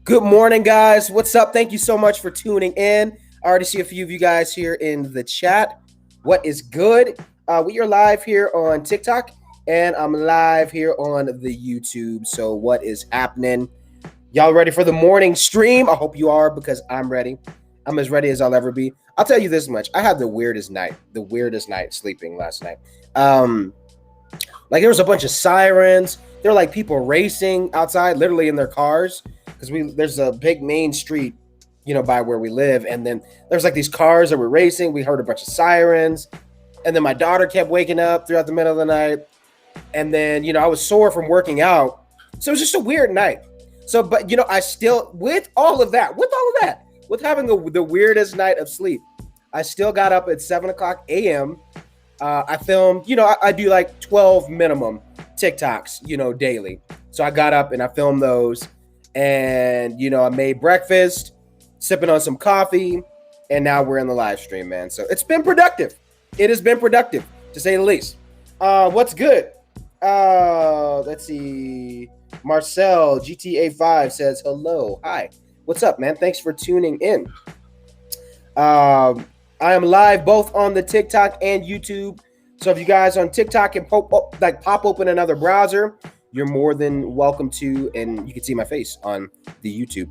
Good morning, guys. What's up? Thank you so much for tuning in. I already see a few of you guys here in the chat. What is good? We are live here on TikTok and I'm live here on the YouTube. So, what is happening? Y'all ready for the morning stream? I hope you are because I'm ready. I'm as ready as I'll ever be. I'll tell you this much. I had the weirdest night sleeping last night. Like there was a bunch of sirens. There were like people racing outside, literally in their cars, because there's a big main street, by where we live, and then there's like these cars that were racing. We heard a bunch of sirens, and then my daughter kept waking up throughout the middle of the night, and then I was sore from working out, so it was just a weird night. So, but I still, with having the weirdest night of sleep, I still got up at 7:00 a.m. I filmed, I do like 12 minimum TikToks, daily. So I got up and I filmed those, and I made breakfast, sipping on some coffee, and now we're in the live stream, man. So it's been productive. It has been productive, to say the least. What's good? Let's see. Marcel GTA5 says hello. Hi. What's up, man? Thanks for tuning in. I am live both on the TikTok and YouTube. So if you guys on TikTok can pop open another browser, you're more than welcome to, and you can see my face on the YouTube.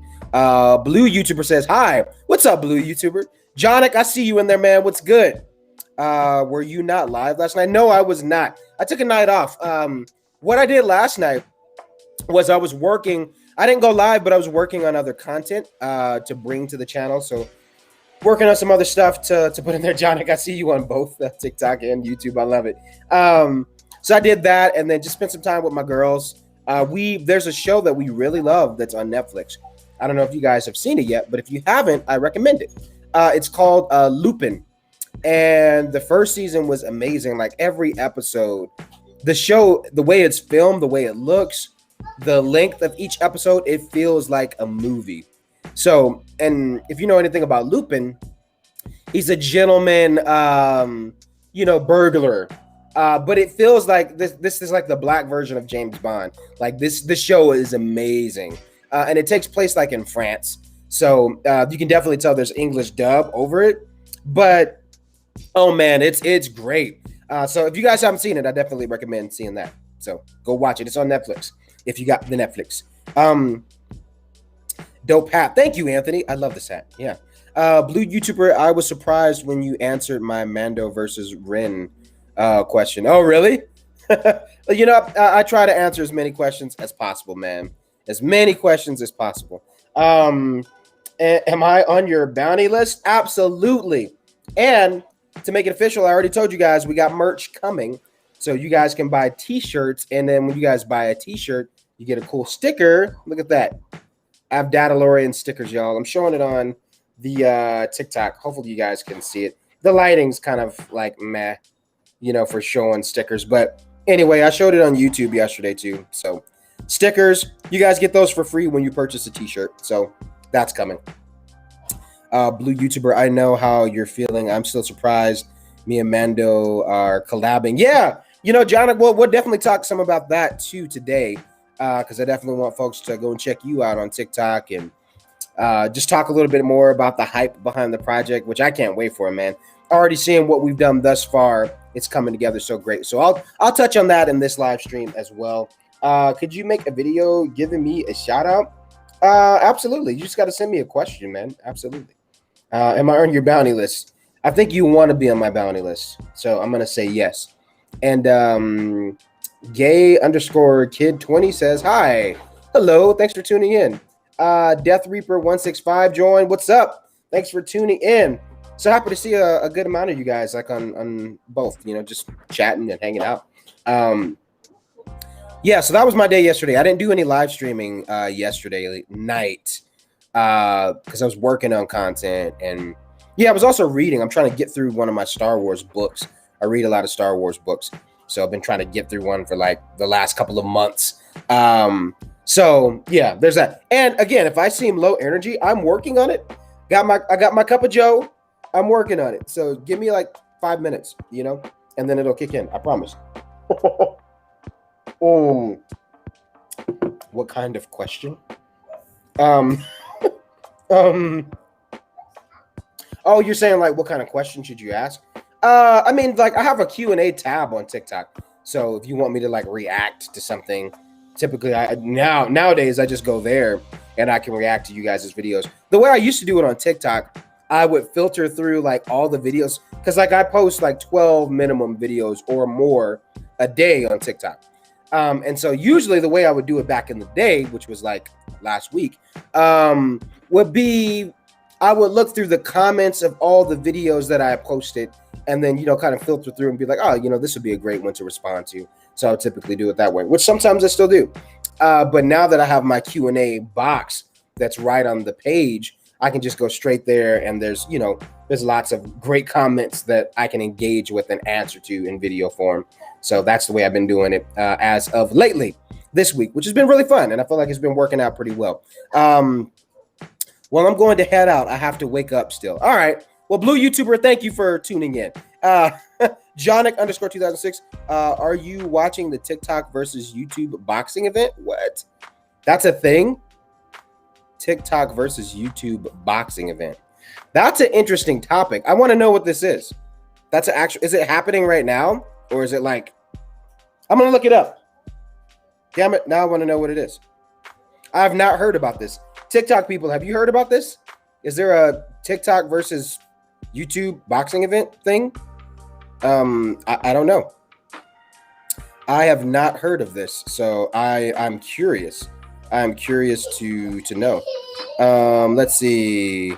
Blue YouTuber says, hi. What's up, Blue YouTuber? Jonic, I see you in there, man. What's good? Were you not live last night? No, I was not. I took a night off. What I did last night was I was working. I didn't go live, but I was working on other content to bring to the channel. So working on some other stuff to put in there. Jonic, I see you on both TikTok and YouTube. I love it. So I did that and then just spent some time with my girls. There's a show that we really love that's on Netflix. I don't know if you guys have seen it yet, but if you haven't, I recommend it. It's called Lupin. And the first season was amazing. Like every episode, the show, the way it's filmed, the way it looks, the length of each episode, it feels like a movie. So, and if you know anything about Lupin, he's a gentleman, burglar. But it feels like this is like the black version of James Bond. Like this show is amazing. And it takes place like in France. So you can definitely tell there's English dub over it. But, oh man, it's great. So if you guys haven't seen it, I definitely recommend seeing that. So go watch it. It's on Netflix if you got the Netflix. Dope hat. Thank you, Anthony. I love this hat. Yeah. Blue YouTuber, I was surprised when you answered my Mando versus Ren question. Oh, really? I try to answer as many questions as possible, man. As many questions as possible. Am I on your bounty list? Absolutely. And to make it official, I already told you guys we got merch coming. So you guys can buy t-shirts. And then when you guys buy a t-shirt, you get a cool sticker. Look at that. I have DadaLorian stickers, y'all. I'm showing it on the TikTok. Hopefully you guys can see it. The lighting's kind of like meh, for showing stickers. But anyway, I showed it on YouTube yesterday too. So stickers, you guys get those for free when you purchase a t-shirt. So that's coming. Blue YouTuber, I know how you're feeling. I'm still surprised me and Mando are collabing. Yeah, John, we'll definitely talk some about that too today. Because I definitely want folks to go and check you out on TikTok and just talk a little bit more about the hype behind the project, which I can't wait for, man. Already seeing what we've done thus far, it's coming together so great. So I'll touch on that in this live stream as well. Could you make a video giving me a shout out? Absolutely. You just got to send me a question, man. Absolutely. Am I on your bounty list? I think you want to be on my bounty list, so I'm gonna say yes. And Gay_kid20 says, hi. Hello. Thanks for tuning in. Death Reaper 165 joined. What's up? Thanks for tuning in. So happy to see a good amount of you guys like on both, just chatting and hanging out. Yeah, so that was my day yesterday. I didn't do any live streaming yesterday night because I was working on content. And yeah, I was also reading. I'm trying to get through one of my Star Wars books. I read a lot of Star Wars books. So I've been trying to get through one for like the last couple of months. So yeah, there's that. And again, if I seem low energy, I'm working on it. I got my cup of Joe. I'm working on it. So give me like 5 minutes, and then it'll kick in. I promise. Oh, what kind of question? Um, um, oh, you're saying like what kind of question should you ask? I mean, like I have a Q&A tab on TikTok. So if you want me to like react to something, typically nowadays I just go there and I can react to you guys' videos. The way I used to do it on TikTok, I would filter through like all the videos because like I post like 12 minimum videos or more a day on TikTok. And so usually the way I would do it back in the day, which was like last week, would be I would look through the comments of all the videos that I posted and then, kind of filter through and be like, oh, this would be a great one to respond to. So I would typically do it that way, which sometimes I still do. But now that I have my Q&A box that's right on the page, I can just go straight there and there's lots of great comments that I can engage with and answer to in video form. So that's the way I've been doing it as of lately this week, which has been really fun. And I feel like it's been working out pretty well. Well, I'm going to head out. I have to wake up still. All right. Well, Blue YouTuber, thank you for tuning in. Jonic_2006. Are you watching the TikTok versus YouTube boxing event? What? That's a thing? TikTok versus YouTube boxing event. That's an interesting topic. I want to know what this is. Is it happening right now? Or is it like, I'm going to look it up. Damn it. Now I want to know what it is. I have not heard about this. TikTok people, have you heard about this? Is there a TikTok versus YouTube boxing event thing? I don't know. I have not heard of this, so I'm curious. I'm curious to know. Let's see.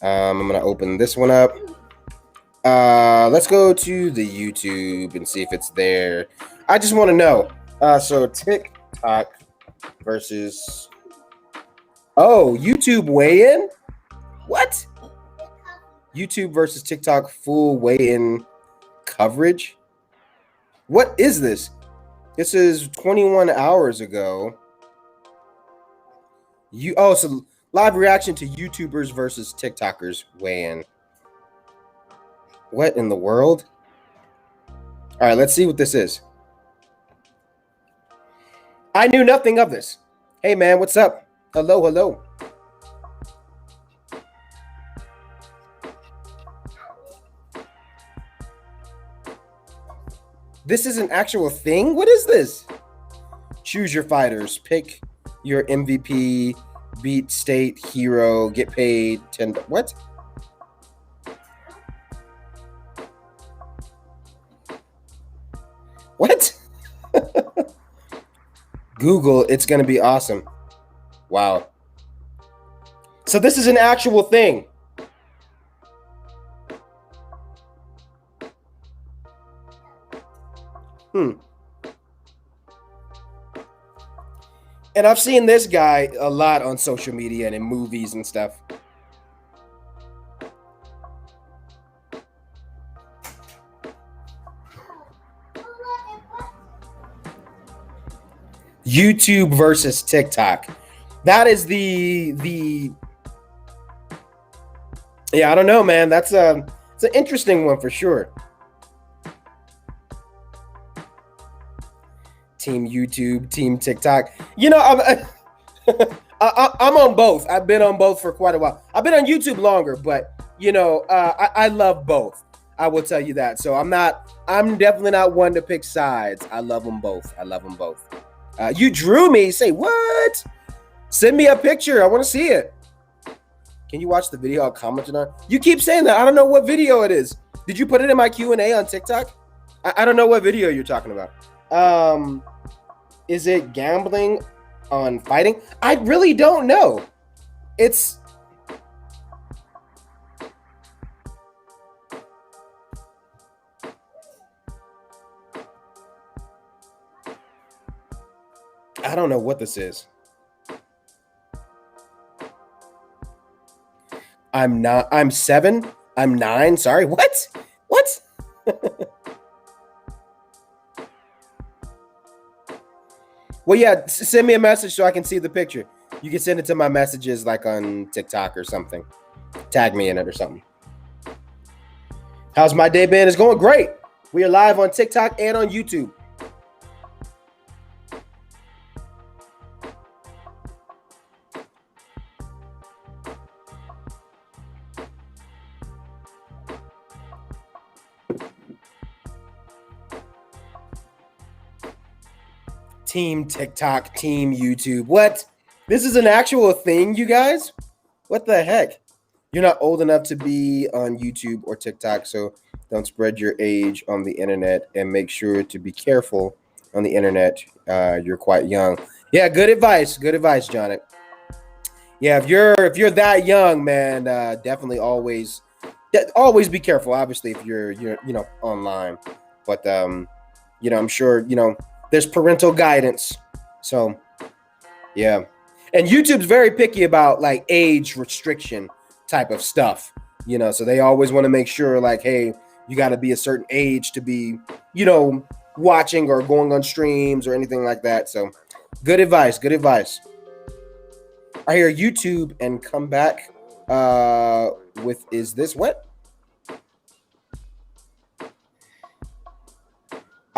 I'm gonna open this one up. Let's go to the YouTube and see if it's there. I just want to know. So TikTok versus YouTube weigh-in? What? YouTube versus TikTok full weigh-in coverage? What is this? This is 21 hours ago. So live reaction to YouTubers versus TikTokers weigh-in. What in the world? All right, let's see what this is. I knew nothing of this. Hey, man, what's up? Hello. This is an actual thing? What is this? Choose your fighters. Pick your MVP, beat state hero, get paid 10. What? What? Google, it's going to be awesome. Wow. So this is an actual thing. And I've seen this guy a lot on social media and in movies and stuff. YouTube versus TikTok. That is the yeah, I don't know, man. It's an interesting one for sure. Team YouTube, Team TikTok. I'm on both. I've been on both for quite a while. I've been on YouTube longer, but I love both. I will tell you that. So I'm definitely not one to pick sides. I love them both. You drew me. Say what? Send me a picture. I want to see it. Can you watch the video I commented on? You keep saying that. I don't know what video it is. Did you put it in my Q&A on TikTok? I don't know what video you're talking about. Is it gambling on fighting? I really don't know. I don't know what this is. I'm 7. I'm 9. Sorry. What? Well, yeah, send me a message so I can see the picture. You can send it to my messages like on TikTok or something. Tag me in it or something. How's my day been? It's going great. We are live on TikTok and on YouTube. Team TikTok, Team YouTube. What? This is an actual thing, you guys? What the heck? You're not old enough to be on YouTube or TikTok, so don't spread your age on the internet, and make sure to be careful on the internet. You're quite young. Yeah, good advice. Good advice, Johnny. Yeah, if you're that young, man, definitely always be careful. Obviously, if you're online, but I'm sure there's parental guidance. So yeah, and YouTube's very picky about like age restriction type of stuff. So they always want to make sure like, hey, you got to be a certain age to be watching or going on streams or anything like that. So good advice. Good advice. I hear YouTube and come back with is this what?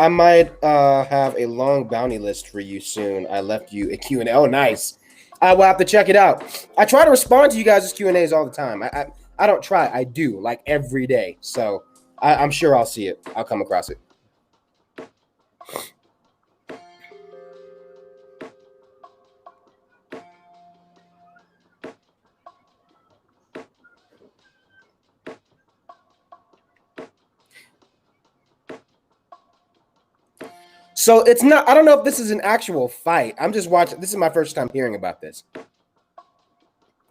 I might have a long bounty list for you soon. I left you a Q&A. Oh, nice. I will have to check it out. I try to respond to you guys' Q&As all the time. I don't try. I do, like every day. So I'm sure I'll see it. I'll come across it. So it's not, I don't know if this is an actual fight. I'm just watching. This is my first time hearing about this.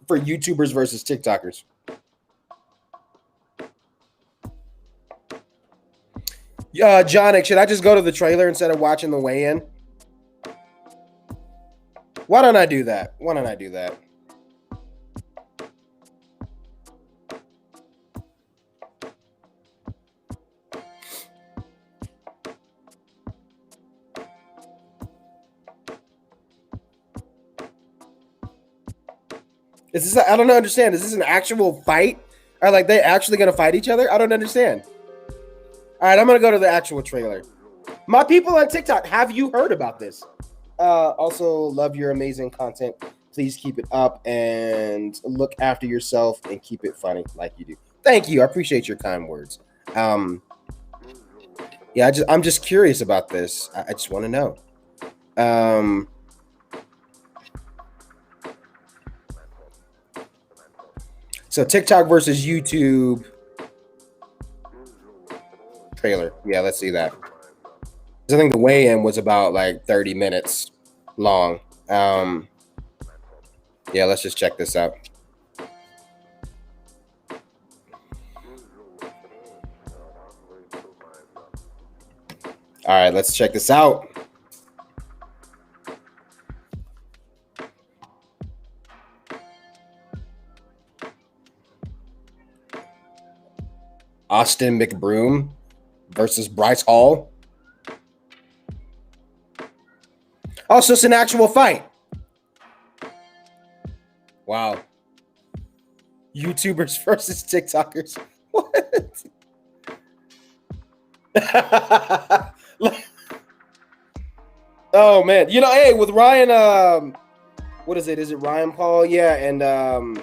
For YouTubers versus TikTokers. Jonic, should I just go to the trailer instead of watching the weigh-in? Why don't I do that? Why don't I do that? Is this? I don't understand. Is this an actual fight? Are like they actually gonna fight each other? I don't understand. All right, I'm gonna go to the actual trailer. My people on TikTok, have you heard about this? Also, love your amazing content. Please keep it up and look after yourself and keep it funny like you do. Thank you. I appreciate your kind words. Yeah, I'm just curious about this. I just want to know. So TikTok versus YouTube trailer. Yeah, let's see that. I think the weigh-in was about like 30 minutes long. Yeah, let's just check this out. All right, let's check this out. Austin McBroom versus Bryce Hall. Oh, so it's an actual fight. Wow. YouTubers versus TikTokers. What? Oh man. Hey, with Ryan, what is it? Is it Ryan Paul? Yeah, and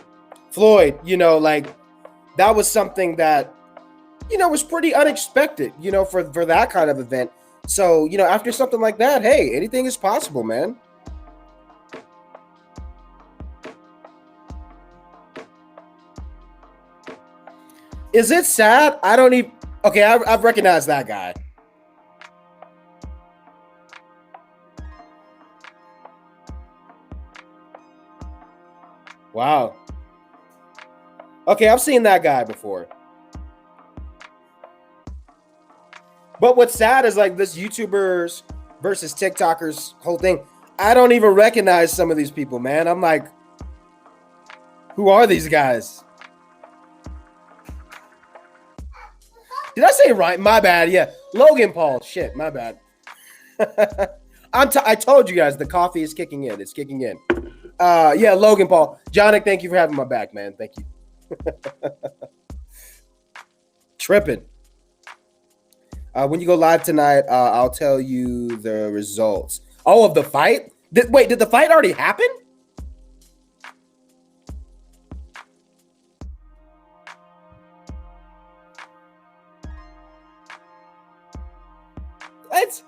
Floyd, like that was something that was pretty unexpected, for that kind of event. So, after something like that, hey, anything is possible, man. Is it sad? I don't even. Okay, I've recognized that guy. Wow. Okay, I've seen that guy before. But what's sad is like this YouTubers versus TikTokers whole thing. I don't even recognize some of these people, man. I'm like, who are these guys? Did I say right? My bad. Yeah, Logan Paul. Shit, my bad. I told you guys the coffee is kicking in. It's kicking in. Yeah, Logan Paul. Jonic, thank you for having my back, man. Thank you. Tripping. When you go live tonight, I'll tell you the results. Oh, of the fight? Wait, did the fight already happen? What?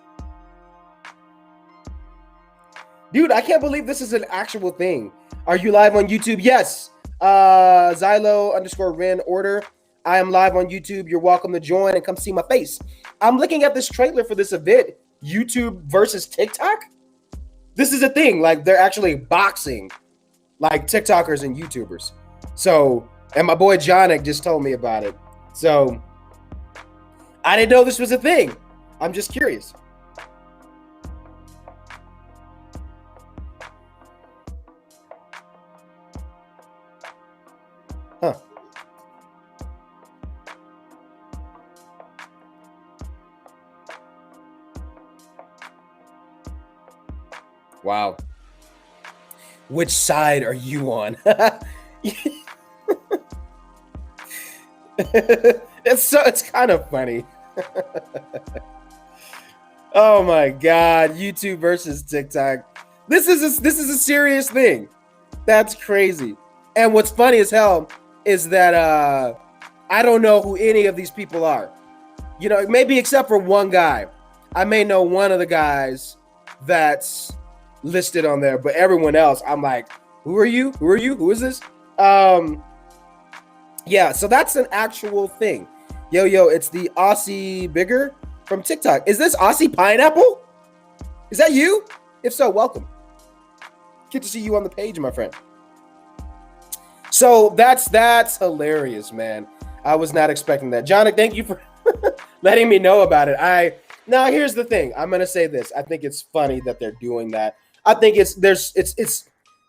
Dude, I can't believe this is an actual thing. Are you live on YouTube? Yes. Xylo underscore Ren order. I am live on YouTube. You're welcome to join and come see my face. I'm looking at this trailer for this event, YouTube versus TikTok. This is a thing. Like, they're actually boxing, like, TikTokers and YouTubers. So, and my boy Jonik just told me about it. So, I didn't know this was a thing. I'm just curious. Huh. Wow. Which side are you on? It's kind of funny. Oh my God, YouTube versus TikTok. This is a serious thing. That's crazy. And what's funny as hell is that I don't know who any of these people are. You know, maybe except for one guy. I may know one of the guys that's listed on there, but everyone else, I'm like, who are you? Who are you? Who is this? Yeah, so that's an actual thing. Yo, it's the Aussie Bigger from TikTok. Is this Aussie Pineapple? Is that you? If so, welcome. Good to see you on the page, my friend. So that's hilarious, man. I was not expecting that. Jonik, thank you for letting me know about it. Now here's the thing. I'm gonna say this. I think it's funny that they're doing that. I think it's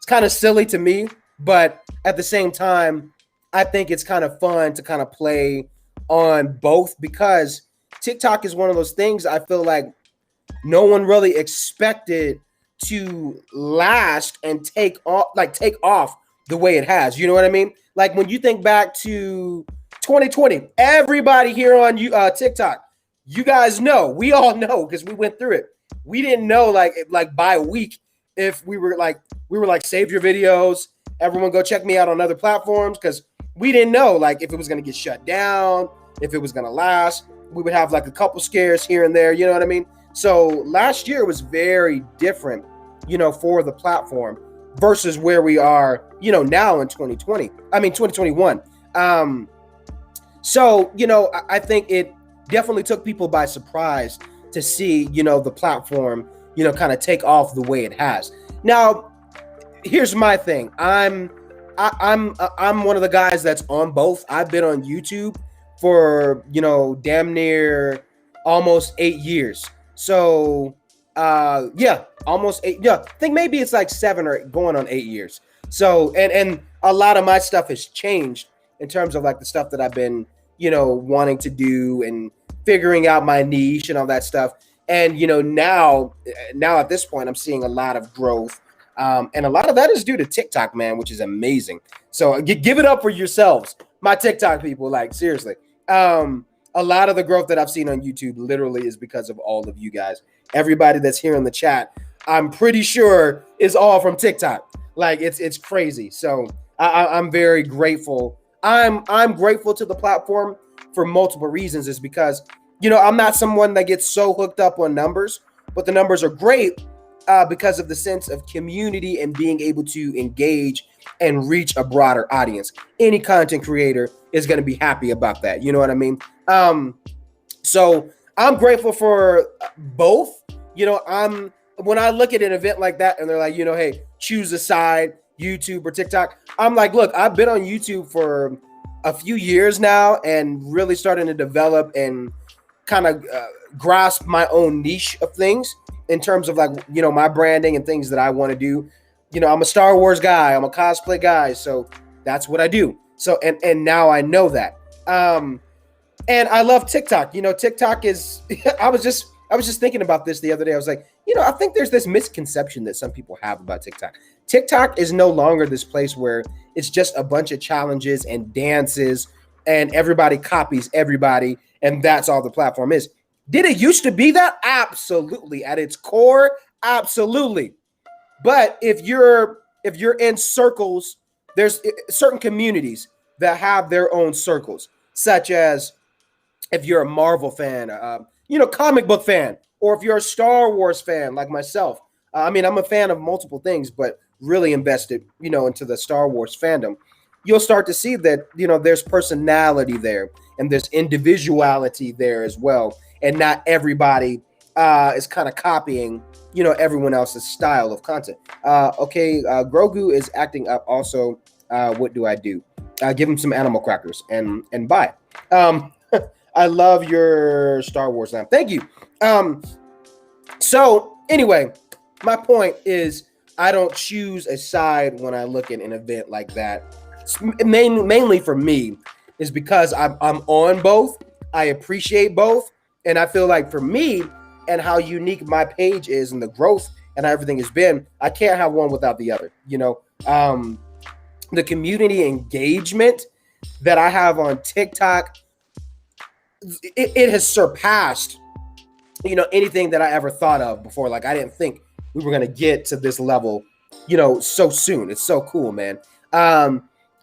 kind of silly to me, but at the same time, I think it's kind of fun to kind of play on both, because TikTok is one of those things I feel like no one really expected to last and take off the way it has. You know what I mean? Like, when you think back to 2020, everybody here on TikTok, you guys know, we all know because we went through it. We didn't know like by a week if we were like save your videos, everyone go check me out on other platforms, because we didn't know like if it was going to get shut down, if it was going to last. We would have like a couple scares here and there, you know what I mean? So last year was very different, you know, for the platform versus where we are, you know, now in 2021. So, you know, I think it definitely took people by surprise to see, you know, the platform, you know, kind of take off the way it has. Now, here's my thing. I'm one of the guys that's on both. I've been on YouTube for, you know, damn near almost 8 years. So, yeah, almost 8. Yeah, I think maybe it's like 7 or going on 8 years. So, and a lot of my stuff has changed in terms of like the stuff that I've been, you know, wanting to do and figuring out my niche and all that stuff. And, you know, now at this point, I'm seeing a lot of growth. And a lot of that is due to TikTok, man, which is amazing. So give it up for yourselves, my TikTok people. Like, seriously. A lot of the growth that I've seen on YouTube literally is because of all of you guys. Everybody that's here in the chat, I'm pretty sure is all from TikTok. Like, it's crazy. So I'm very grateful. I'm grateful to the platform for multiple reasons. Is because, you know, I'm not someone that gets so hooked up on numbers, but the numbers are great because of the sense of community and being able to engage and reach a broader audience. Any content creator is going to be happy about that. You know what I mean? So I'm grateful for both. You know, when I look at an event like that and they're like, you know, hey, choose a side, YouTube or TikTok. I'm like, look, I've been on YouTube for a few years now and really starting to develop and kind of grasp my own niche of things in terms of like, you know, my branding and things that I want to do. You know, I'm a Star Wars guy. I'm a cosplay guy. So that's what I do. So, and now I know that. And I love TikTok. You know, TikTok is, I was just thinking about this the other day. I was like, you know, I think there's this misconception that some people have about TikTok. TikTok is no longer this place where it's just a bunch of challenges and dances and everybody copies everybody and that's all the platform is. Did it used to be that? Absolutely. At its core, absolutely. But if you're in circles, there's certain communities that have their own circles, such as if you're a Marvel fan, you know, comic book fan, or if you're a Star Wars fan like myself, I mean, I'm a fan of multiple things, but really invested, into the Star Wars fandom, you'll start to see that, there's personality there and there's individuality there as well. And not everybody is kind of copying, everyone else's style of content. Okay, Grogu is acting up. Also, what do I do? Give him some animal crackers and buy. I love your Star Wars lamp. Thank you. So anyway, my point is I don't choose a side when I look at an event like that. Mainly for me is because I'm on both. I appreciate both, and I feel like for me and how unique my page is and the growth and how everything has been, I can't have one without the other. The community engagement that I have on TikTok, it has surpassed, anything that I ever thought of before. Like, I didn't think we were going to get to this level, so soon. It's so cool, man.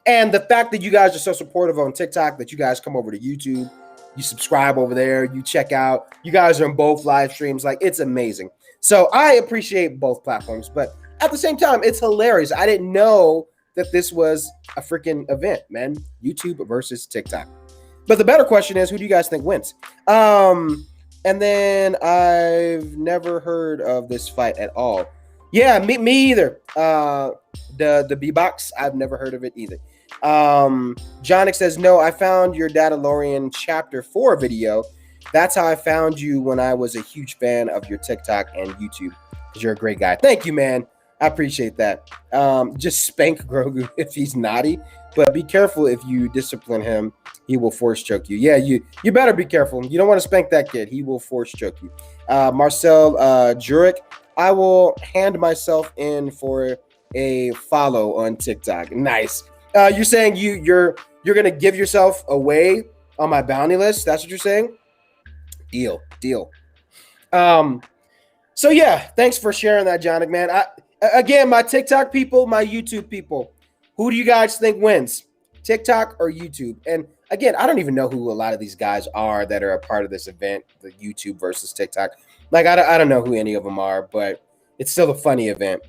And the fact that you guys are so supportive on TikTok, that you guys come over to YouTube, you subscribe over there, you check out, you guys are in both live streams. Like, it's amazing. So I appreciate both platforms, but at the same time, it's hilarious. I didn't know that this was a freaking event, man. YouTube versus TikTok. But the better question is, who do you guys think wins? And then I've never heard of this fight at all. Yeah, me either. The B-Box, I've never heard of it either. Jonic says, no, I found your DadaLorian chapter 4 video. That's how I found you when I was a huge fan of your TikTok and YouTube, because you're a great guy. Thank you, man. I appreciate that. Just spank Grogu if he's naughty, but be careful if you discipline him. He will force choke you. Yeah, you better be careful. You don't want to spank that kid. He will force choke you. Marcel Jurek, I will hand myself in for a follow on TikTok. Nice. You're saying you're gonna give yourself away on my bounty list? That's what you're saying? Deal. So yeah, thanks for sharing that, Jonic, man. Again, my TikTok people, my YouTube people, who do you guys think wins? TikTok or YouTube? And again, I don't even know who a lot of these guys are that are a part of this event, the YouTube versus TikTok. Like, I don't know who any of them are, but it's still a funny event.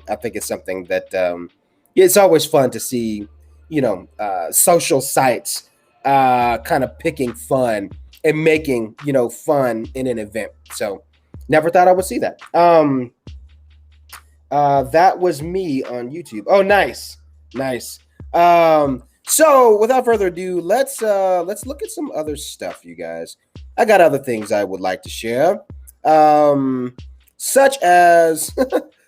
I think it's something that it's always fun to see, social sites kind of picking fun and making, fun in an event. So never thought I would see that. That was me on YouTube. Oh, nice. So without further ado, let's look at some other stuff, you guys. I got other things I would like to share. Such as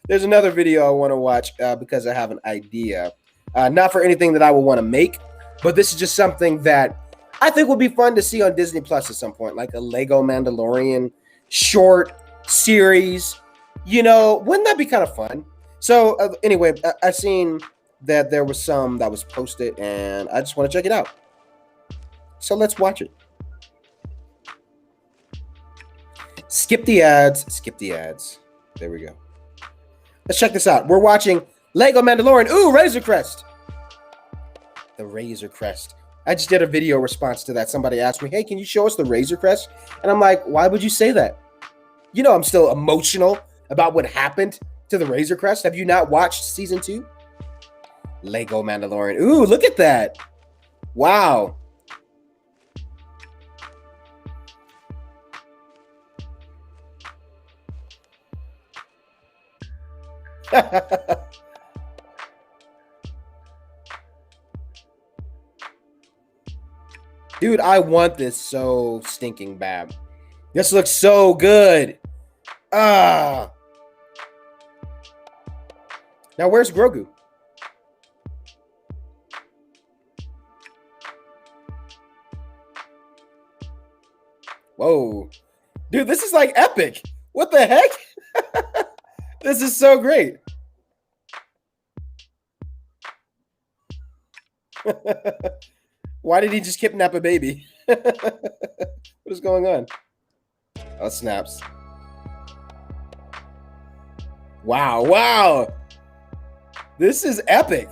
there's another video I want to watch because I have an idea. Not for anything that I would want to make, but this is just something that I think would be fun to see on Disney Plus at some point, like a Lego Mandalorian short series. Wouldn't that be kind of fun? So anyway, I seen that there was some that was posted, and I just want to check it out. So let's watch it. Skip the ads. There we go. Let's check this out. We're watching Lego Mandalorian. Ooh, Razor Crest. The Razor Crest. I just did a video response to that. Somebody asked me, hey, can you show us the Razor Crest? And I'm like, why would you say that? I'm still emotional about what happened to the Razor Crest. Have you not watched season 2? Lego Mandalorian. Ooh, look at that. Wow. Dude, I want this so stinking bad. This looks so good. Now, where's Grogu? Whoa. Dude, this is like epic. What the heck? This is so great. Why did he just kidnap a baby? What is going on? Oh, snaps. Wow. This is epic.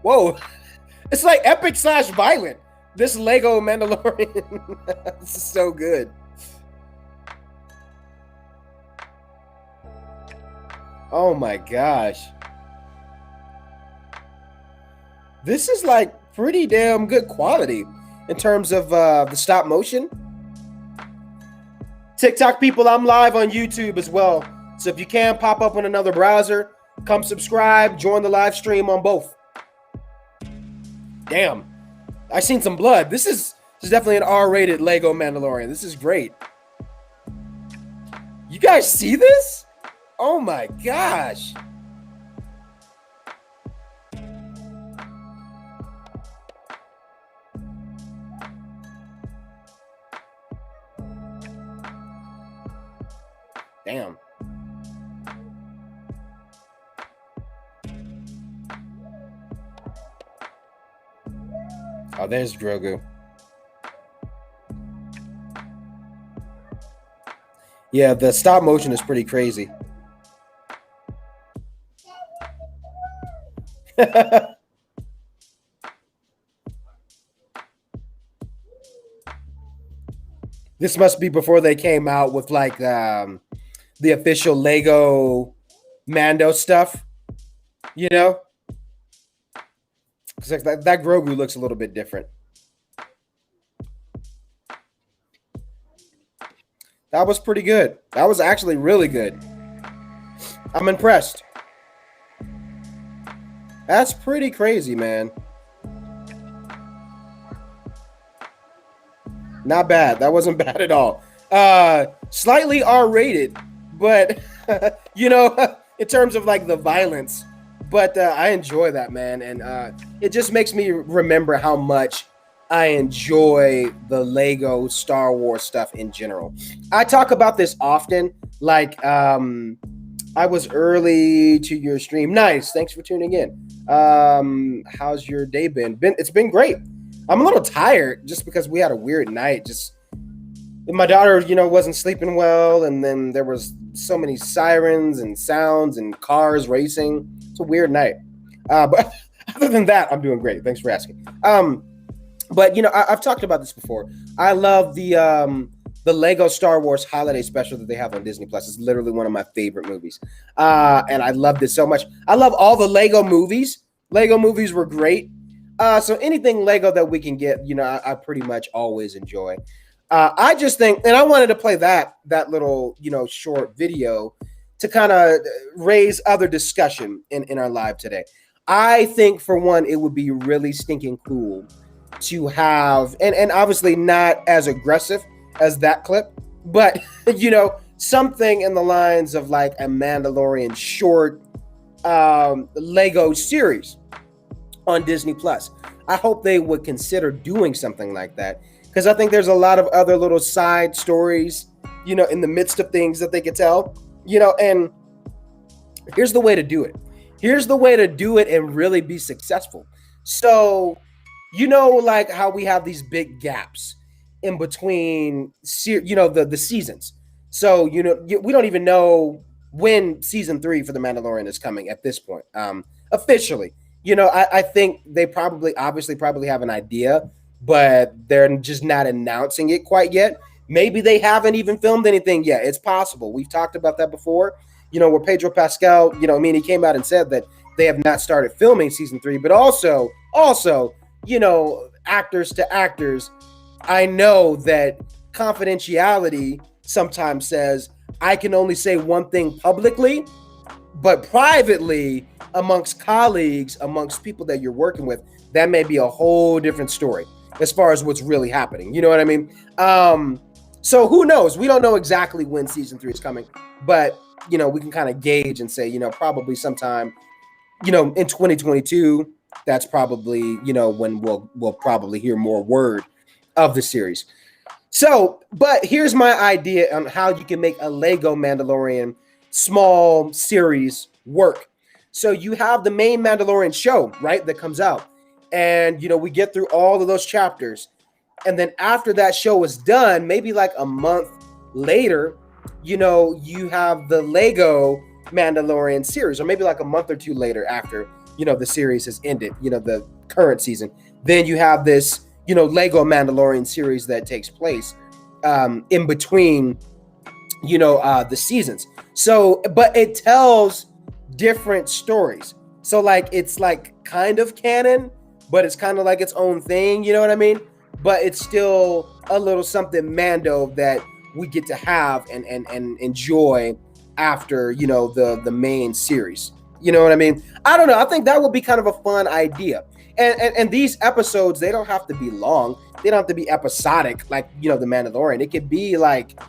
Whoa. It's like epic / violent. This Lego Mandalorian. This is so good. Oh my gosh. This is like pretty damn good quality in terms of the stop motion. TikTok people, I'm live on YouTube as well. So if you can pop up on another browser, come subscribe, join the live stream on both. Damn. I seen some blood. This is definitely an R-rated Lego Mandalorian. This is great. You guys see this? Oh my gosh. Damn. Oh, there's Grogu. Yeah, the stop motion is pretty crazy. This must be before they came out with like the official Lego Mando stuff, you know? Because like that Grogu looks a little bit different. That was pretty good. That was actually really good. I'm impressed. That's pretty crazy, man. Not bad. That wasn't bad at all. Slightly R-rated, but you know, in terms of like the violence. But I enjoy that, man, and it just makes me remember how much I enjoy the Lego Star Wars stuff in general. I talk about this often. Like, I was early to your stream. Nice. Thanks for tuning in. How's your day been? It's been great. I'm a little tired just because we had a weird night. Just my daughter, you know, wasn't sleeping well, and then there was so many sirens and sounds and cars racing. It's a weird night. But other than that, I'm doing great. Thanks for asking. But you know, I've talked about this before. I love the Lego Star Wars holiday special that they have on Disney Plus. It's literally one of my favorite movies, and I love this so much. I love all the Lego movies. Lego movies were great. So anything Lego that we can get, you know, I pretty much always enjoy. I just think, and I wanted to play that little, you know, short video to kind of raise other discussion in our live today. I think for one, it would be really stinking cool to have, and obviously not as aggressive as that clip, but you know, something in the lines of like a Mandalorian short Lego series on Disney Plus. I hope they would consider doing something like that, because I think there's a lot of other little side stories, you know, in the midst of things that they could tell, you know, and here's the way to do it. Here's the way to do it and really be successful. So, you know, like how we have these big gaps in between, you know, the seasons. So, you know, we don't even know when season 3 for The Mandalorian is coming at this point, officially. You know, I think they probably have an idea, but they're just not announcing it quite yet. Maybe they haven't even filmed anything yet. It's possible. We've talked about that before. You know, where Pedro Pascal, you know, I mean, he came out and said that they have not started filming season 3, but also, you know, actors to actors, I know that confidentiality sometimes says I can only say one thing publicly, but privately amongst colleagues, amongst people that you're working with, that may be a whole different story as far as what's really happening. You know what I mean? So who knows? We don't know exactly when season 3 is coming, but you know, we can kind of gauge and say, you know, probably sometime, you know, in 2022, that's probably, you know, when we'll probably hear more word of the series. So, but here's my idea on how you can make a Lego Mandalorian small series work. So you have the main Mandalorian show, right, that comes out. And, you know, we get through all of those chapters. And then after that show is done, maybe like a month later, you know, you have the Lego Mandalorian series, or maybe like a month or two later after, you know, the series has ended, you know, the current season. Then you have this, you know, Lego Mandalorian series that takes place in between, you know, the seasons. So, but it tells different stories. So like it's like kind of canon, but it's kind of like its own thing, you know what I mean? But it's still a little something Mando that we get to have and enjoy after, you know, the main series. You know what I mean? I don't know. I think that would be kind of a fun idea. And these episodes, they don't have to be long. They don't have to be episodic like, you know, The Mandalorian. It could be like,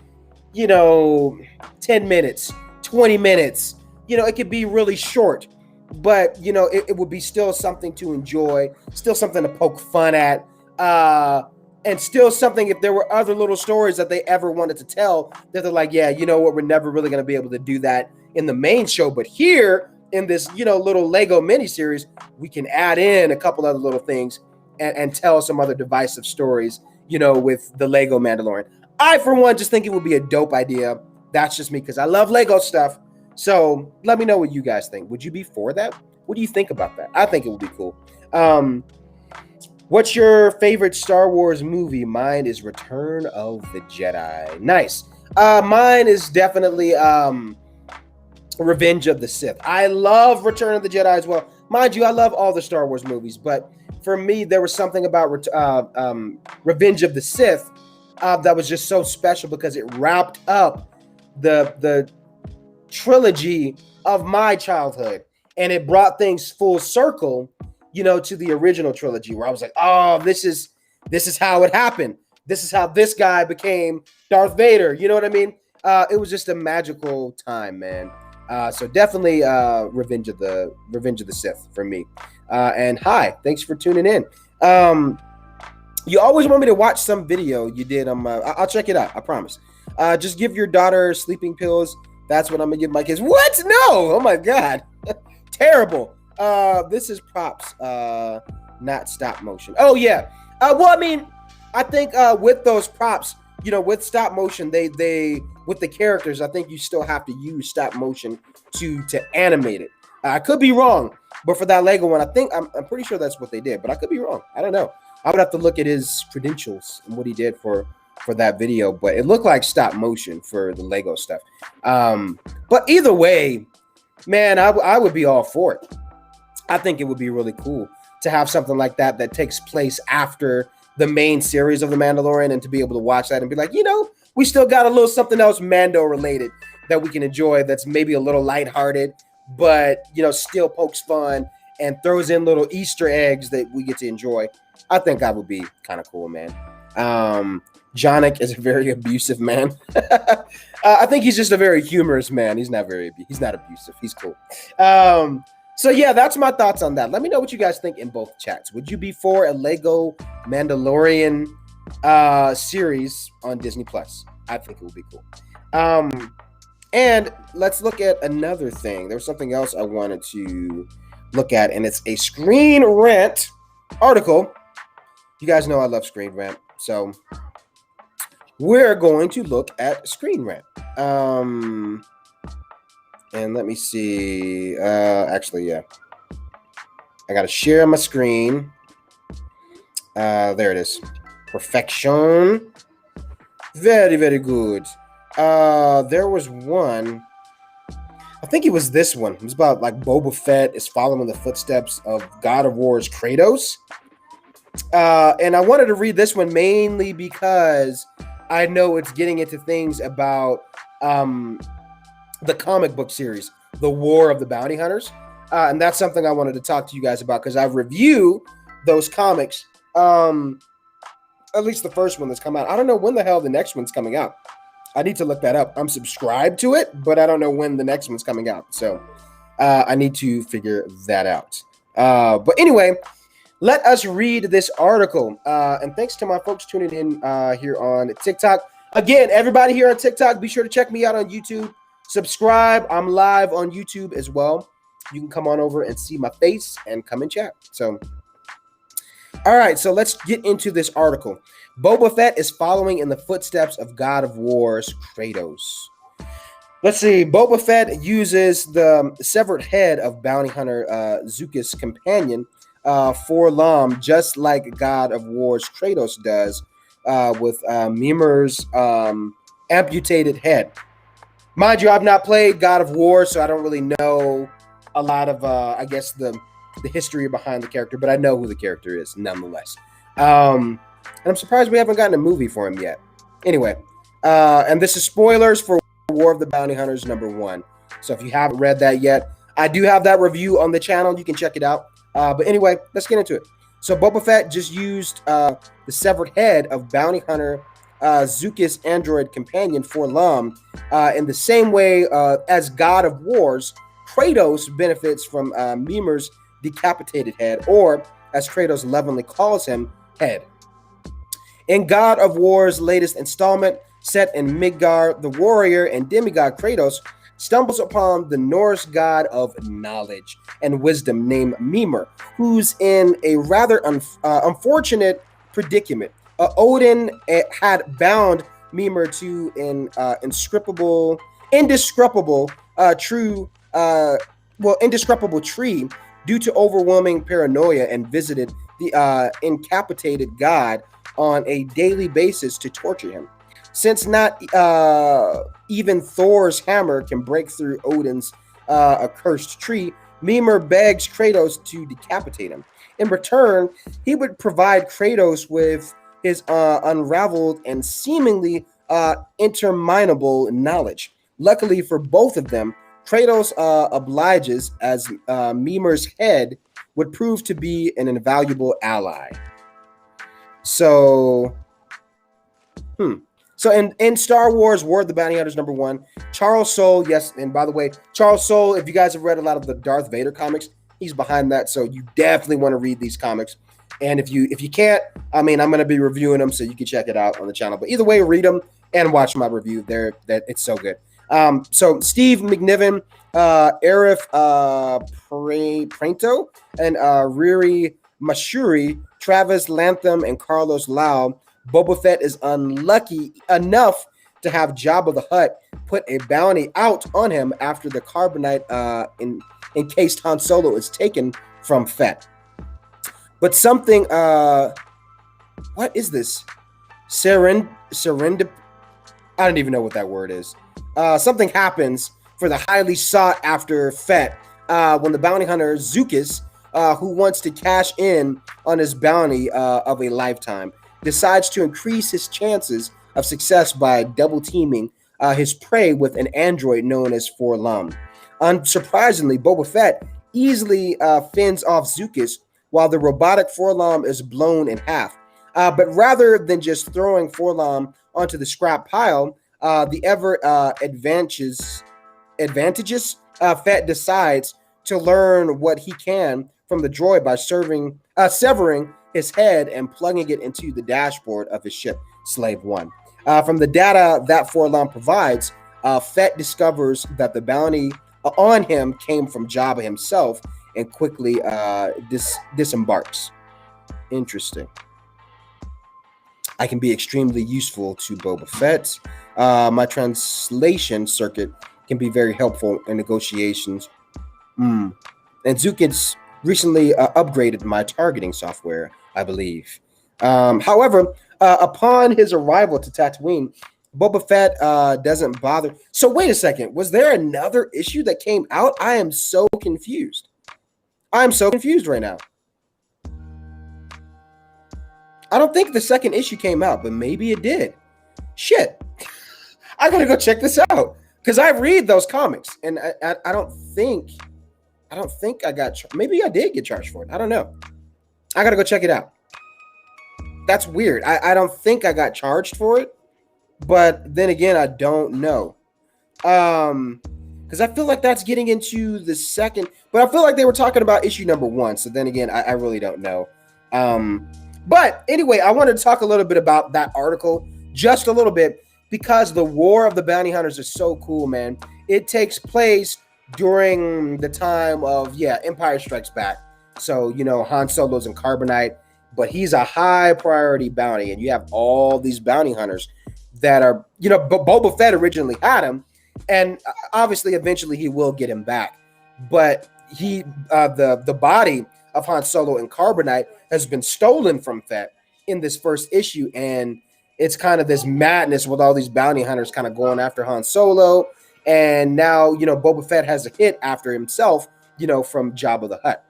you know, 10 minutes, 20 minutes. You know, it could be really short. But, you know, it would be still something to enjoy, still something to poke fun at, and still something if there were other little stories that they ever wanted to tell, that they're like, yeah, you know what, we're never really going to be able to do that in the main show. But here in this, you know, little Lego miniseries, we can add in a couple other little things and tell some other divisive stories, you know, with the Lego Mandalorian. I, for one, just think it would be a dope idea. That's just me because I love Lego stuff. So let me know what you guys think. Would you be for that? What do you think about that? I think it would be cool. What's your favorite Star Wars movie? Mine is Return of the Jedi. Nice. Mine is definitely Revenge of the Sith. I love Return of the Jedi as well. Mind you, I love all the Star Wars movies, but for me, there was something about Revenge of the Sith that was just so special because it wrapped up the trilogy of my childhood, and it brought things full circle, you know, to the original trilogy, where I was like, oh, this is how it happened. This is how this guy became Darth Vader. You know what I mean? It was just a magical time, man. So definitely Revenge of the Sith for me. And hi, thanks for tuning in. You always want me to watch some video you did. I'll check it out. I promise. Just give your daughter sleeping pills. That's what I'm gonna give my kids. What? No! Oh my God, terrible. This is props, not stop motion. Oh yeah. Well, I mean, I think with those props, you know, with stop motion, they with the characters, I think you still have to use stop motion to animate it. I could be wrong, but for that Lego one, I think I'm pretty sure that's what they did, but I could be wrong. I don't know. I would have to look at his credentials and what he did for that video, but it looked like stop motion for the Lego stuff. But either way, man, I would be all for it. I think it would be really cool to have something like that takes place after the main series of The Mandalorian, and to be able to watch that and be like, you know, we still got a little something else Mando related that we can enjoy that's maybe a little lighthearted, but, you know, still pokes fun and throws in little Easter eggs that we get to enjoy. I think that would be kind of cool, man. Jonik is a very abusive man. I think he's just a very humorous man. He's not abusive. He's cool. So yeah, that's my thoughts on that. Let me know what you guys think in both chats. Would you be for a Lego Mandalorian series on Disney Plus? I think it would be cool. And let's look at another thing. There was something else I wanted to look at, and it's a Screen Rant article. You guys know I love Screen Rant, so we're going to look at Screen Rant. And let me see. Actually, yeah. I got to share my screen. There it is. Perfection. Very, very good. There was one. I think it was this one. It was about like Boba Fett is following the footsteps of God of War's Kratos. And I wanted to read this one mainly because I know it's getting into things about the comic book series, The War of the Bounty Hunters. And that's something I wanted to talk to you guys about because I've reviewed those comics, at least the first one that's come out. I don't know when the hell the next one's coming out. I need to look that up. I'm subscribed to it, but I don't know when the next one's coming out. So I need to figure that out. But anyway, let us read this article. And thanks to my folks tuning in here on TikTok. Again, everybody here on TikTok, be sure to check me out on YouTube. Subscribe. I'm live on YouTube as well. You can come on over and see my face and come and chat. So, all right. So let's get into this article. Boba Fett is following in the footsteps of God of War's Kratos. Let's see. Boba Fett uses the severed head of bounty hunter Zuka's companion for Lam, just like God of War's Kratos does with Mimir's amputated head. Mind you, I've not played God of War, so I don't really know a lot of I guess the history behind the character, but I know who the character is nonetheless. And I'm surprised we haven't gotten a movie for him yet. Anyway, and this is spoilers for War of the Bounty Hunters #1. So if you haven't read that yet, I do have that review on the channel. You can check it out. But anyway, let's get into it. So Boba Fett just used the severed head of bounty hunter Zuka's android companion 4-LOM in the same way as God of Wars, Kratos benefits from Mimir's decapitated head, or as Kratos lovingly calls him, head. In God of War's latest installment, set in Midgard, the warrior and demigod Kratos stumbles upon the Norse god of knowledge and wisdom named Mimir, who's in a rather unfortunate predicament. Odin had bound Mimir to an indescribable tree due to overwhelming paranoia, and visited the incapacitated god on a daily basis to torture him. Since not even Thor's hammer can break through Odin's accursed tree, Mimir begs Kratos to decapitate him. In return, he would provide Kratos with his unraveled and seemingly interminable knowledge. Luckily for both of them, Kratos obliges, as Mimir's head would prove to be an invaluable ally. So in Star Wars War of the Bounty Hunters #1, Charles Soule, yes, and by the way, Charles Soule, if you guys have read a lot of the Darth Vader comics, he's behind that, so you definitely want to read these comics. And if you can't, I mean, I'm going to be reviewing them, so you can check it out on the channel. But either way, read them and watch my review. That it's so good. So Steve McNiven, Arif Pranto, and Riri Mashuri, Travis Lantham, and Carlos Lau. Boba Fett is unlucky enough to have Jabba the Hutt put a bounty out on him after the carbonite encased Han Solo is taken from Fett. But something, what is this? Serendip? I don't even know what that word is. Something happens for the highly sought after Fett when the bounty hunter Zukas, who wants to cash in on his bounty of a lifetime, decides to increase his chances of success by double teaming his prey with an android known as 4-LOM. Unsurprisingly, Boba Fett easily fends off Zukas while the robotic 4-LOM is blown in half. But rather than just throwing 4-LOM onto the scrap pile, the ever advantageous Fett decides to learn what he can from the droid by severing his head and plugging it into the dashboard of his ship, Slave One. From the data that 4-LOM provides, Fett discovers that the bounty on him came from Jabba himself and quickly disembarks. Interesting. I can be extremely useful to Boba Fett. My translation circuit can be very helpful in negotiations. And Zukas recently upgraded my targeting software, I believe. However, upon his arrival to Tatooine, Boba Fett doesn't bother. So wait a second. Was there another issue that came out? I am so confused. I'm so confused right now. I don't think the second issue came out, but maybe it did. Shit. I gotta go check this out because I read those comics, and I don't think I got. Maybe I did get charged for it. I don't know. I gotta go check it out. That's weird. I don't think I got charged for it, but then again, I don't know. Because I feel like that's getting into the second, but I feel like they were talking about issue #1. So then again, I really don't know. But anyway, I wanted to talk a little bit about that article, just a little bit, because the War of the Bounty Hunters is so cool, man. It takes place during the time of, Empire Strikes Back. So, Han Solo's in Carbonite, but he's a high priority bounty, and you have all these bounty hunters that are, Boba Fett originally had him, and obviously eventually he will get him back. But the body of Han Solo in Carbonite has been stolen from Fett in this first issue, and it's kind of this madness with all these bounty hunters kind of going after Han Solo. And now, Boba Fett has a hit after himself, from Jabba the Hutt.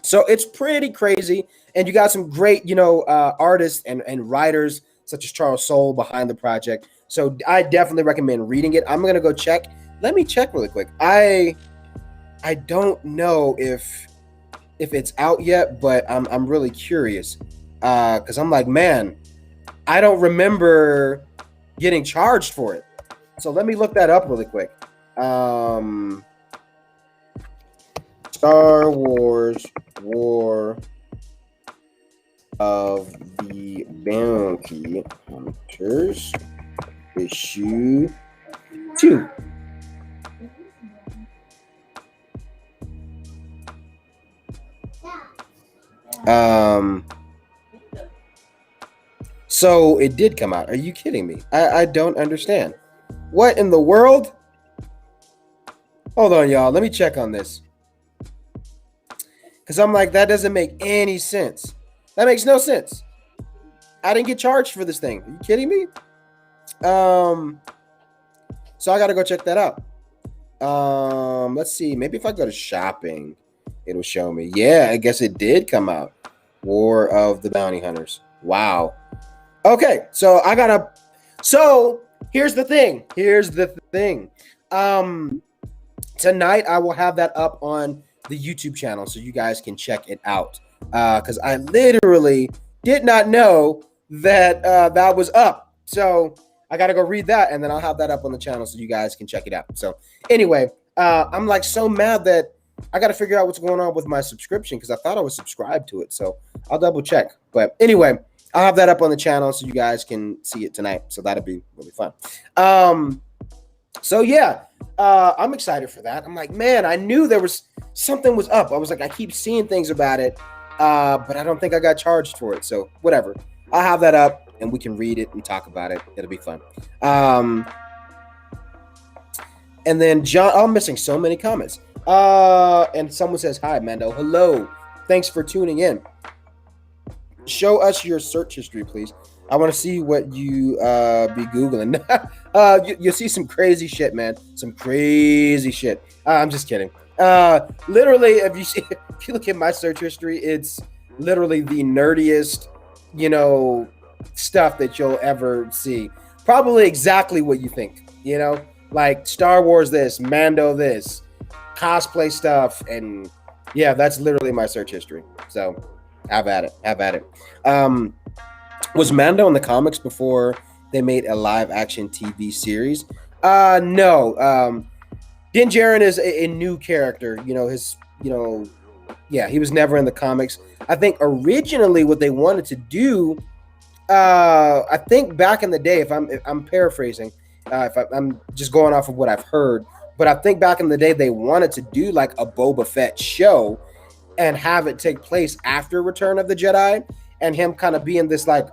So it's pretty crazy, and you got some great, artists and writers such as Charles Soule behind the project. So I definitely recommend reading it. I'm gonna go check. Let me check really quick. I don't know if it's out yet, but I'm really curious because I'm like, man, I don't remember getting charged for it. So let me look that up really quick. Star Wars War of the Bounty Hunters, issue 2. So it did come out. Are you kidding me? I don't understand. What in the world? Hold on, y'all. Let me check on this. Because I'm like, that doesn't make any sense. That makes no sense. I didn't get charged for this thing. Are you kidding me? So I got to go check that out. Let's see. Maybe if I go to shopping, it'll show me. Yeah, I guess it did come out. War of the Bounty Hunters. Wow. Okay, so here's the thing. Tonight I will have that up on the YouTube channel so you guys can check it out. Because I literally did not know that that was up. So I got to go read that, and then I'll have that up on the channel so you guys can check it out. So anyway, I'm like so mad that I got to figure out what's going on with my subscription because I thought I was subscribed to it. So I'll double check. But anyway, I'll have that up on the channel so you guys can see it tonight. So that'll be really fun. So yeah, I'm excited for that. I'm like, man, I knew there was something was up. I was like, I keep seeing things about it, but I don't think I got charged for it. So whatever. I'll have that up and we can read it and talk about it. It'll be fun. And then John, I'm missing so many comments. And someone says, hi, Mando. Hello. Thanks for tuning in. Show us your search history, please. I want to see what you be Googling. You'll see some crazy shit, man. Some crazy shit. I'm just kidding. Literally, if you look at my search history, it's literally the nerdiest, stuff that you'll ever see. Probably exactly what you think, like Star Wars this, Mando this, cosplay stuff, and yeah, that's literally my search history. So have at it. Was Mando in the comics before they made a live action TV series? No. Din Djarin is a new character. He was never in the comics. I think originally what they wanted to do, I think back in the day, if I'm paraphrasing, I'm just going off of what I've heard, but I think back in the day they wanted to do like a Boba Fett show and have it take place after Return of the Jedi, and him kind of being this like,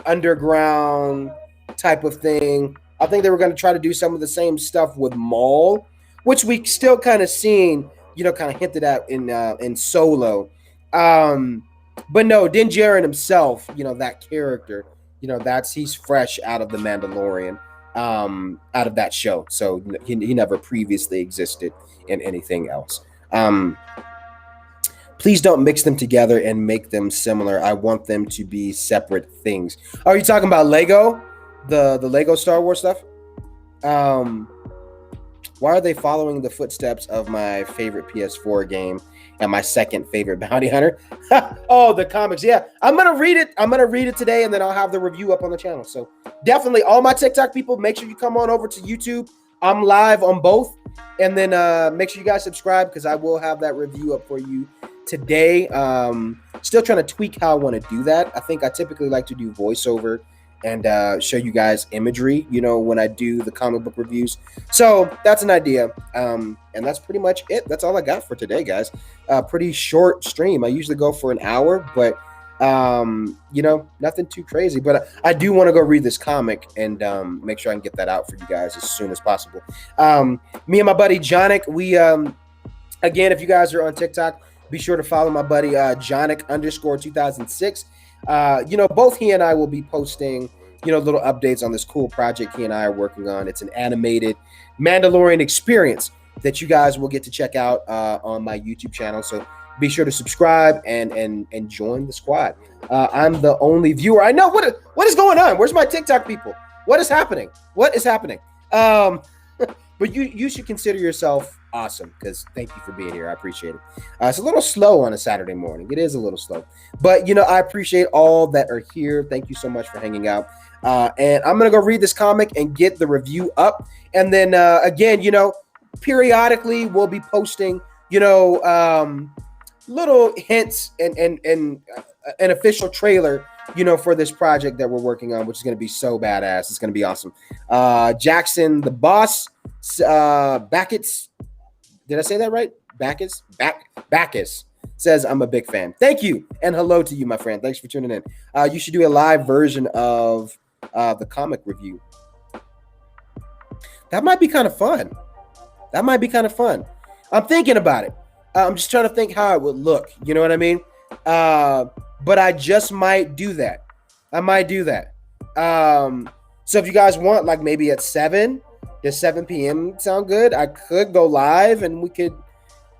underground type of thing. I think they were going to try to do some of the same stuff with Maul, which we still kind of seen, kind of hinted at in Solo. But no, Din Djarin himself, that character, he's fresh out of the Mandalorian, out of that show. So he never previously existed in anything else. Please don't mix them together and make them similar. I want them to be separate things. Are you talking about Lego? The Lego Star Wars stuff? Why are they following the footsteps of my favorite PS4 game and my second favorite bounty hunter? Oh, the comics. Yeah, I'm going to read it. I'm going to read it today, and then I'll have the review up on the channel. So definitely all my TikTok people, make sure you come on over to YouTube. I'm live on both. And then make sure you guys subscribe because I will have that review up for you today. Still trying to tweak how I want to do that. I think I typically like to do voiceover and show you guys imagery, when I do the comic book reviews. So that's an idea. And that's pretty much it. That's all I got for today, guys. Pretty short stream. I usually go for an hour, but nothing too crazy. But I do want to go read this comic and make sure I can get that out for you guys as soon as possible. Me and my buddy Jonic, we again, if you guys are on TikTok, be sure to follow my buddy Jonic_2006. Both he and I will be posting, little updates on this cool project he and I are working on. It's an animated Mandalorian experience. that you guys will get to check out on my YouTube channel. So be sure to subscribe and join the squad. I'm the only viewer. I know what is going on. Where's my TikTok people? What is happening? What is happening? But you should consider yourself awesome, because thank you for being here. I appreciate it. It's a little slow on a Saturday morning. It is a little slow, but I appreciate all that are here. Thank you so much for hanging out. And I'm gonna go read this comic and get the review up, and then again, periodically we'll be posting, little hints and an official trailer, for this project that we're working on, which is going to be so badass. It's going to be awesome. Jackson, the boss, Backus. Did I say that right? Backus says, I'm a big fan. Thank you. And hello to you, my friend. Thanks for tuning in. You should do a live version of the comic review. That might be kind of fun. I'm thinking about it. I'm just trying to think how it would look. You know what I mean? But I just might do that. So if you guys want, like maybe at 7, does 7 p.m. sound good? I could go live and we could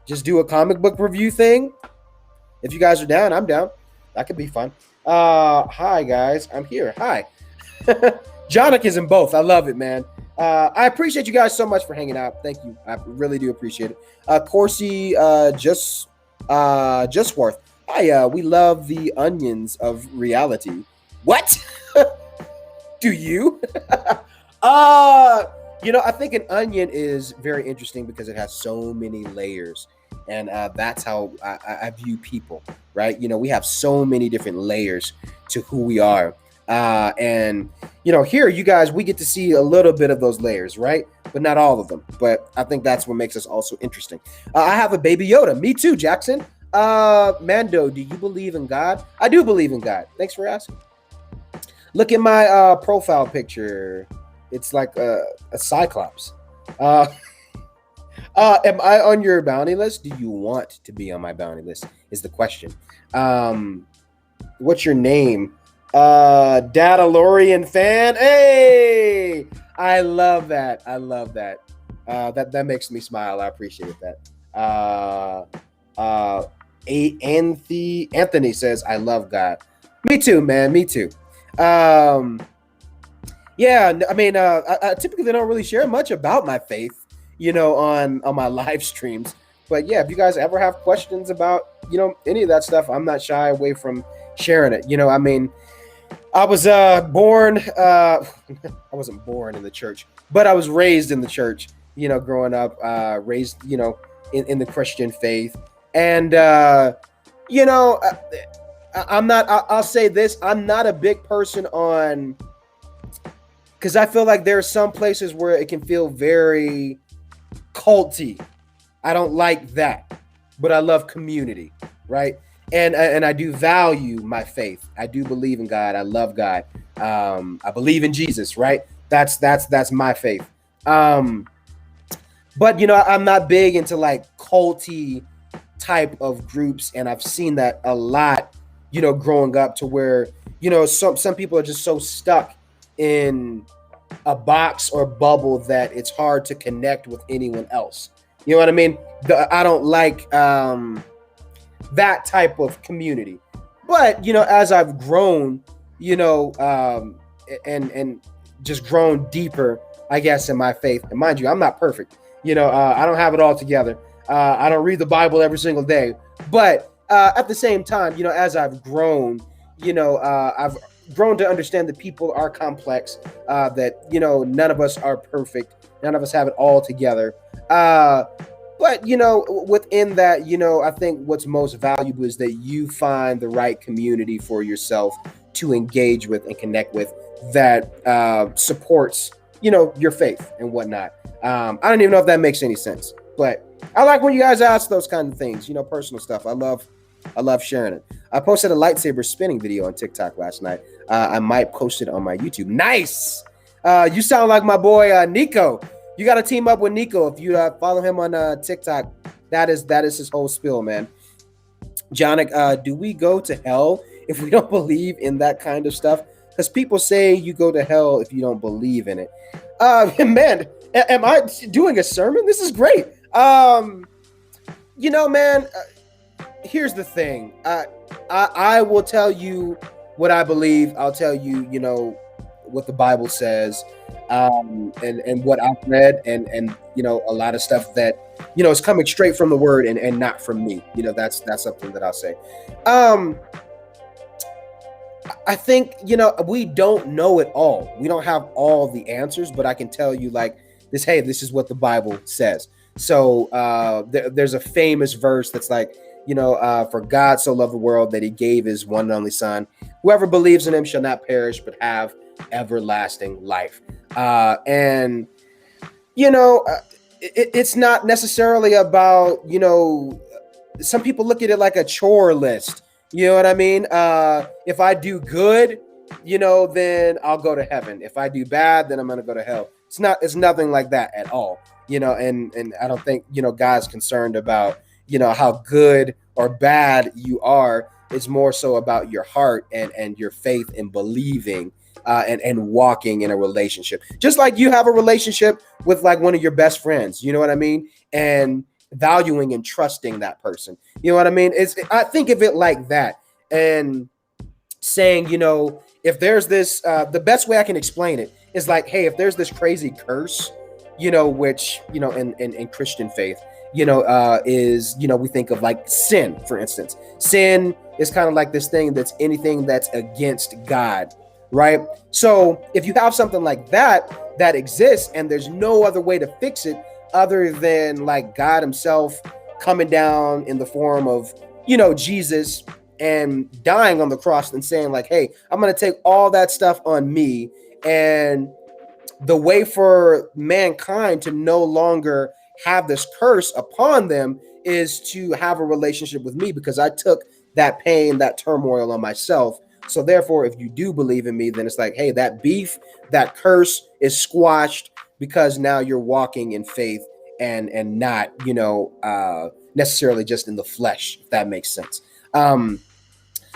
just do a comic book review thing. If you guys are down, I'm down. That could be fun. Hi, guys. I'm here. Hi. Jonik is in both. I love it, man. I appreciate you guys so much for hanging out. Thank you. I really do appreciate it. Corsi, just worth. Hi, we love the onions of reality. What? Do you? I think an onion is very interesting because it has so many layers. And that's how I view people, right? We have so many different layers to who we are. And here you guys, we get to see a little bit of those layers, right? But not all of them. But I think that's what makes us also interesting. I have a baby Yoda. Me too, Jackson. Mando, do you believe in God? I do believe in God. Thanks for asking. Look at my profile picture. It's like a cyclops. Am I on your bounty list? Do you want to be on my bounty list is the question. What's your name? DadaLorian fan. Hey, I love that. That makes me smile. I appreciate that. Anthony says, I love God. Me too, man. Me too. Yeah, I mean, I typically don't really share much about my faith, on my live streams. But yeah, if you guys ever have questions about, any of that stuff, I'm not shy away from sharing it. I mean, I was born, I wasn't born in the church, but I was raised in the church, growing up, raised, in the Christian faith. And, I'll say this, I'm not a big person on, because I feel like there are some places where it can feel very culty. I don't like that, but I love community, right? And I do value my faith. I do believe in God. I love God. I believe in Jesus, right? That's my faith. But I'm not big into like culty type of groups, and I've seen that a lot, growing up, to where some people are just so stuck in a box or bubble that it's hard to connect with anyone else. You know what I mean? I don't like that type of community. But as I've grown, and just grown deeper, I guess, in my faith. And mind you, I'm not perfect. I don't have it all together. I don't read the Bible every single day. But at the same time, as I've grown, I've grown to understand that people are complex, that, none of us are perfect. None of us have it all together. But, within that, I think what's most valuable is that you find the right community for yourself to engage with and connect with that supports, your faith and whatnot. I don't even know if that makes any sense, but I like when you guys ask those kind of things, personal stuff. I love sharing it. I posted a lightsaber spinning video on TikTok last night. I might post it on my YouTube. Nice. You sound like my boy, Nico. You got to team up with Nico. If you follow him on TikTok, that is his whole spiel, man. Jonik, do we go to hell if we don't believe in that kind of stuff? Because people say you go to hell if you don't believe in it. Man, am I doing a sermon? This is great. Um, man, here's the thing. I will tell you what I believe. I'll tell you, what the Bible says, and what I've read, and a lot of stuff that is coming straight from the Word and not from me. That's something that I'll say. Um, I think we don't know it all. We don't have all the answers, but I can tell you like this. Hey, this is what the Bible says. So there's a famous verse that's like, for God so loved the world that he gave his one and only son. Whoever believes in him shall not perish, but have everlasting life. And, it's not necessarily about, some people look at it like a chore list. You know what I mean? If I do good, then I'll go to heaven. If I do bad, then I'm going to go to hell. It's nothing like that at all. And I don't think, God's concerned about, how good or bad you are. It's more so about your heart and your faith in believing and walking in a relationship. Just like you have a relationship with like one of your best friends, you know what I mean? And valuing and trusting that person. You know what I mean? I think of it like that. And saying, if there's this, the best way I can explain it is like, hey, if there's this crazy curse, which, in Christian faith, is, we think of like sin, for instance. Sin is kind of like this thing that's anything that's against God, right? So if you have something like that exists and there's no other way to fix it other than like God himself coming down in the form of, Jesus and dying on the cross and saying like, hey, I'm going to take all that stuff on me. And the way for mankind to no longer have this curse upon them is to have a relationship with me, because I took that pain, that turmoil on myself. So therefore, if you do believe in me, then it's like, hey, that beef, that curse is squashed, because now you're walking in faith and not, necessarily just in the flesh, if that makes sense.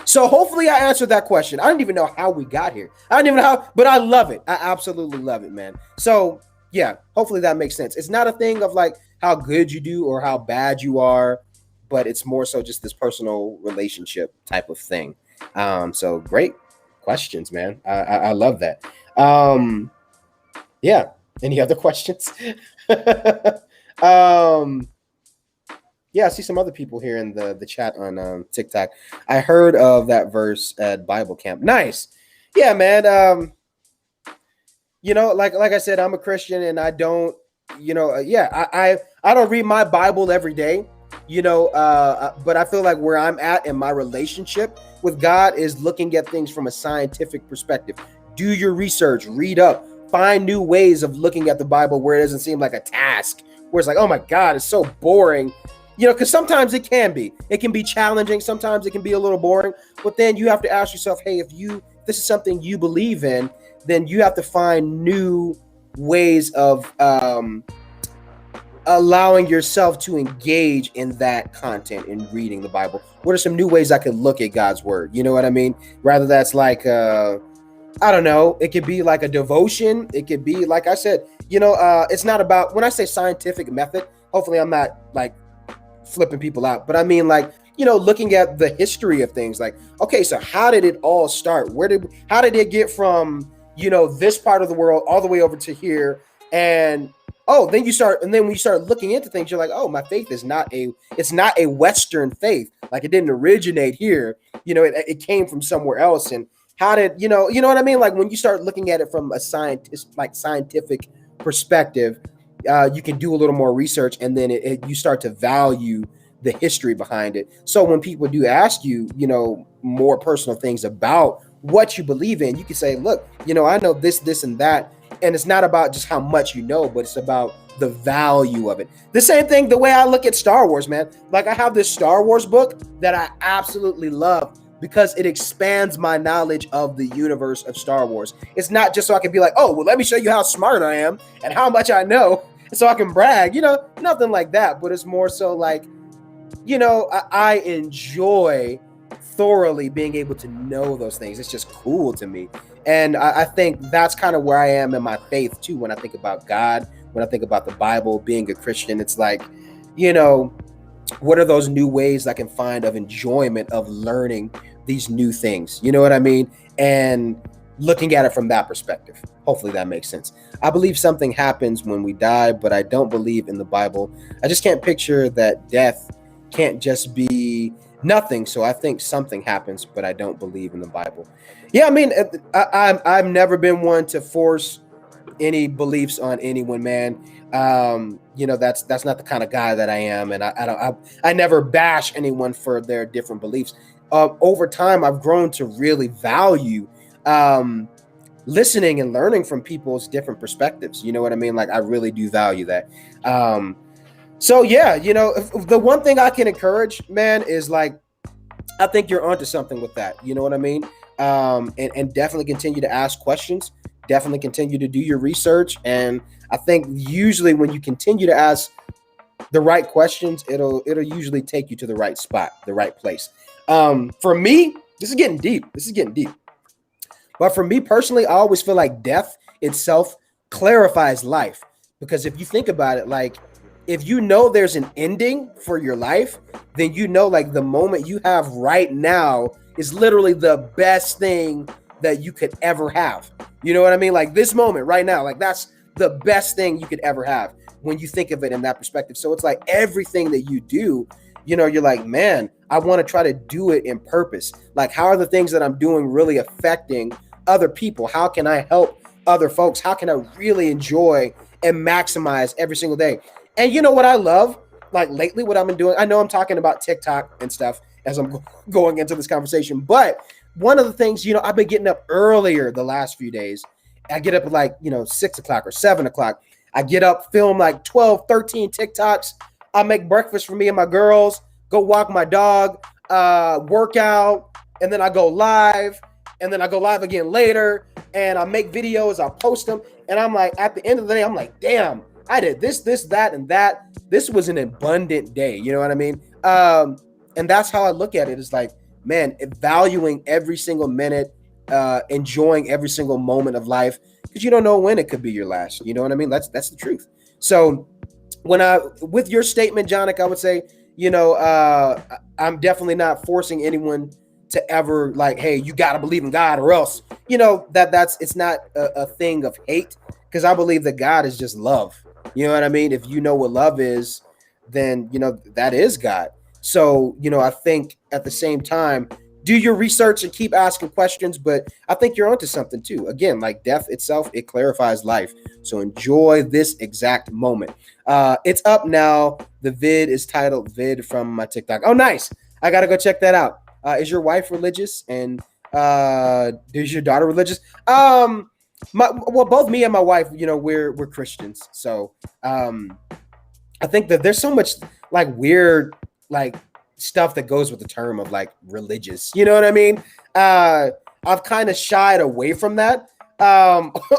So hopefully I answered that question. I don't even know how we got here. I don't even know how, but I love it. I absolutely love it, man. So yeah, hopefully that makes sense. It's not a thing of like how good you do or how bad you are, but it's more so just this personal relationship type of thing. So great questions, man. I love that. Yeah. Any other questions? Yeah, I see some other people here in the chat on TikTok. I heard of that verse at Bible camp. Nice. Yeah, man. Like I said, I'm a Christian and I don't, I don't read my Bible every day, but I feel like where I'm at in my relationship with God is looking at things from a scientific perspective. Do your research, read up, find new ways of looking at the Bible where it doesn't seem like a task, where it's like, oh my God, it's so boring. Because sometimes it can be challenging. Sometimes it can be a little boring, but then you have to ask yourself, hey, if this is something you believe in, then you have to find new ways of allowing yourself to engage in that content in reading the Bible. What are some new ways I could look at God's word? You know what I mean? Rather that's like, I don't know. It could be like a devotion. It could be, like I said, it's not about, when I say scientific method, hopefully I'm not like flipping people out, but I mean like, looking at the history of things, like, okay, so how did it all start? How did it get from, this part of the world all the way over to here? And then when you start looking into things, you're like, oh, my faith is not a Western faith. Like it didn't originate here. It came from somewhere else. And how did, you know what I mean? Like when you start looking at it from a scientific perspective, you can do a little more research, and then you start to value the history behind it. So when people do ask you, more personal things about what you believe in, you can say, look, I know this and that. And it's not about just how much you know, but it's about the value of it. The same thing, the way I look at Star Wars, man. Like I have this Star Wars book that I absolutely love because it expands my knowledge of the universe of Star Wars. It's not just so I can be like, oh, well, let me show you how smart I am and how much I know, so I can brag, nothing like that. But it's more so like, I enjoy thoroughly being able to know those things. It's just cool to me. And I think that's kind of where I am in my faith too. When I think about God, when I think about the Bible, being a Christian, it's like, you know, what are those new ways I can find of enjoyment of learning these new things? You know what I mean? And looking at it from that perspective. Hopefully that makes sense. I believe something happens when we die, but I don't believe in the Bible. I just can't picture that death can't just be nothing. So I think something happens, but I don't believe in the Bible. Yeah, I mean, I've never been one to force any beliefs on anyone, man. That's not the kind of guy that I am, and I never bash anyone for their different beliefs. Over time, I've grown to really value um, listening and learning from people's different perspectives. You know what I mean? Like I really do value that. So yeah, the one thing I can encourage, man, is like I think you're onto something with that. You know what I mean? And definitely continue to ask questions. Definitely continue to do your research. And I think usually when you continue to ask the right questions, it'll usually take you to the right spot, the right place. For me, this is getting deep. But for me personally, I always feel like death itself clarifies life. Because if you think about it, like if you know there's an ending for your life, then you know like the moment you have right now is literally the best thing that you could ever have. You know what I mean? Like this moment right now, like that's the best thing you could ever have when you think of it in that perspective. So it's like everything that you do, you're like, man, I want to try to do it in purpose. Like, how are the things that I'm doing really affecting other people? How can I help other folks? How can I really enjoy and maximize every single day? And you know what I love? Like lately, what I've been doing, I know I'm talking about TikTok and stuff as I'm going into this conversation, but one of the things, I've been getting up earlier the last few days. I get up at like, 6 o'clock or 7 o'clock. I get up, film like 12, 13 TikToks. I make breakfast for me and my girls, go walk my dog, work out, and then I go live, and then I go live again later, and I make videos, I post them, and I'm like, at the end of the day, I'm like, damn, I did this, that, and that. This was an abundant day, you know what I mean? And that's how I look at it. It's like, man, valuing every single minute, enjoying every single moment of life, because you don't know when it could be your last. You know what I mean? That's the truth. So with your statement, Jonick, I would say, I'm definitely not forcing anyone to ever like, hey, you got to believe in God or else, it's not a thing of hate, because I believe that God is just love. You know what I mean? If you know what love is, then, that is God. So, I think at the same time, do your research and keep asking questions, but I think you're onto something too. Again, like death itself, it clarifies life. So enjoy this exact moment. It's up now. The vid is titled Vid from my TikTok. Oh, nice. I got to go check that out. Is your wife religious? And is your daughter religious? Both me and my wife, we're Christians. So I think that there's so much like weird, like stuff that goes with the term of like religious, you know what I mean? I've kind of shied away from that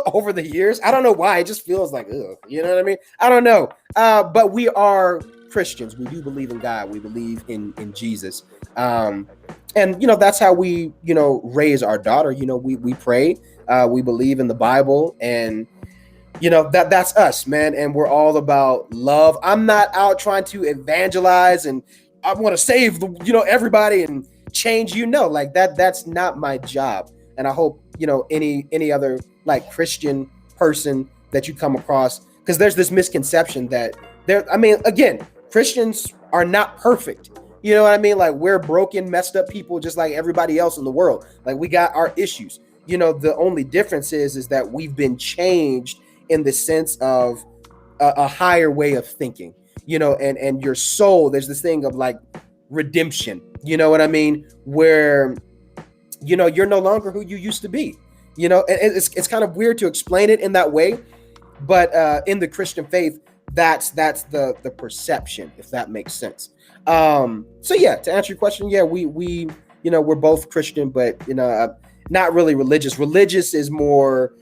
over the years. I don't know why. It just feels like, ugh, you know what I mean? I don't know. But we are Christians. We do believe in God. We believe in Jesus. And that's how we, raise our daughter. We pray. We believe in the Bible, and that's us, man. And we're all about love. I'm not out trying to evangelize and I want to save everybody and change, like that's not my job. And I hope, any other like Christian person that you come across, because there's this misconception that again, Christians are not perfect. You know what I mean? Like we're broken, messed up people just like everybody else in the world. Like we got our issues. The only difference is that we've been changed in the sense of a higher way of thinking. And your soul, there's this thing of like redemption, you know what I mean? Where, you're no longer who you used to be, and it's kind of weird to explain it in that way. But in the Christian faith, that's the perception, if that makes sense. So yeah, to answer your question, yeah, we we're both Christian, but, not really religious. Religious is more,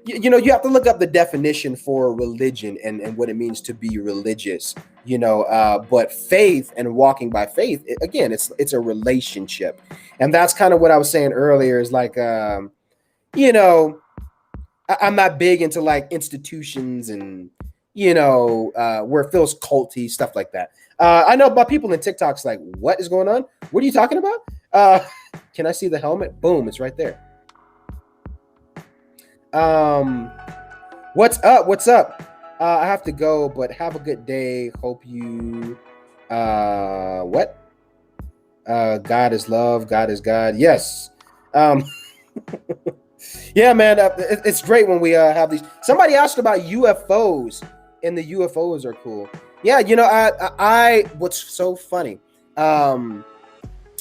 you have to look up the definition for religion and what it means to be religious, but faith and walking by faith, again, it's a relationship. And that's kind of what I was saying earlier is like, I'm not big into like institutions and, where it feels culty, stuff like that. I know about people in TikTok's like, what is going on? What are you talking about? Can I see the helmet? Boom, it's right there. What's up? What's up? I have to go, but have a good day. Hope you what? God is love, God is God. Yes. Yeah, man. It's great when we have these. Somebody asked about UFOs, and the UFOs are cool. Yeah, I what's so funny?